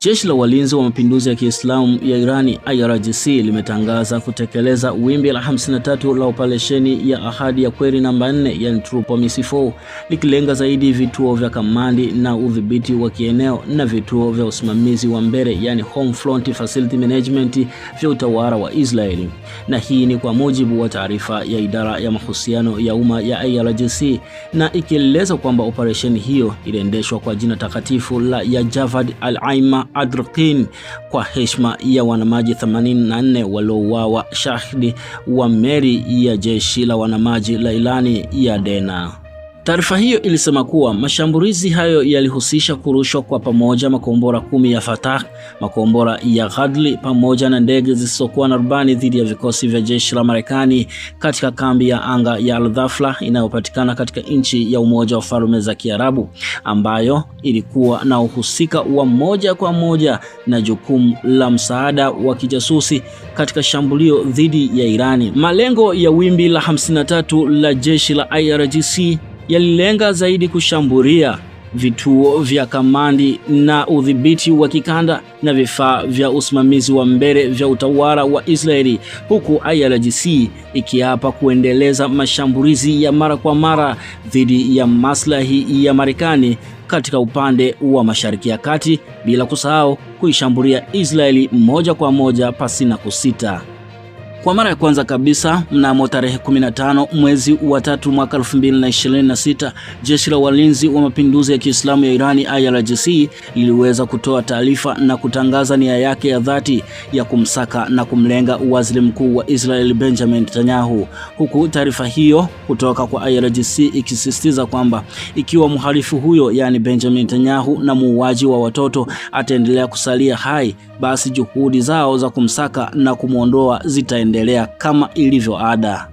Jeshi la Walinzi wa Mapinduzi ya Kiislamu ya Irani IRGC limetangaza kutekeleza wimbi la 53 la operesheni ya Ahadi ya Kweli namba 4, yani True Promise 4, likilenga zaidi vituo vya kamandi na udhibiti wa kieneo na vituo vya usimamizi wa mbele, yani Home Front Facility Management, vya utawala wa Israeli. Na hii ni kwa mujibu wa taarifa ya idara ya mahusiano ya umma ya IRGC, na ikieleza kwamba operesheni hiyo iliendeshwa kwa jina takatifu la ya Javad al-Aima Adrqin kwa heshima ya wanamaji 84 waliouawa shahidi wa meli ya jeshi la wanamaji la Irani ya Dena. Taarifa hiyo ilisema kuwa mashambulizi hayo yalihusisha kurushwa kwa pamoja makombora 10 ya Fatah, makombora ya Ghadli pamoja na ndege zisizokuwa na rubani dhidi ya vikosi vya jeshi la Marekani katika kambi ya anga ya Al-Dhafra inayopatikana katika nchi ya Umoja wa Falme za Kiarabu, ambayo ilikuwa na uhusika wa moja kwa moja na jukumu la msaada wa kijasusi katika shambulio dhidi ya Irani. Malengo ya wimbi la 53 la jeshi la IRGC yalilenga zaidi kushambulia vituo vya kamandi na udhibiti wa kikanda na vifaa vya usimamizi wa mbele vya utawala wa Israeli, huku IRGC ikiapa kuendeleza mashambulizi ya mara kwa mara dhidi ya maslahi ya Marekani katika upande wa Mashariki ya Kati, bila kusahau kuishambulia Israeli moja kwa moja pasina kusita. Kwa mara ya kwanza kabisa mnamo tarehe 15 mwezi wa 3 mwaka 2026, Jeshi la Walinzi wa Mapinduzi ya Kiislamu ya Irani IRGC liliweza kutoa taarifa na kutangaza nia yake ya dhati ya kumsaka na kumlenga Waziri Mkuu wa Israel Benjamin Netanyahu, huku taarifa hiyo kutoka kwa IRGC ikisisitiza kwamba ikiwa mhalifu huyo, yani Benjamin Netanyahu, na muuaji wa watoto ataendelea kusalia hai, basi juhudi zao za kumsaka na kumuondoa zitaendelea kama ilivyo ada.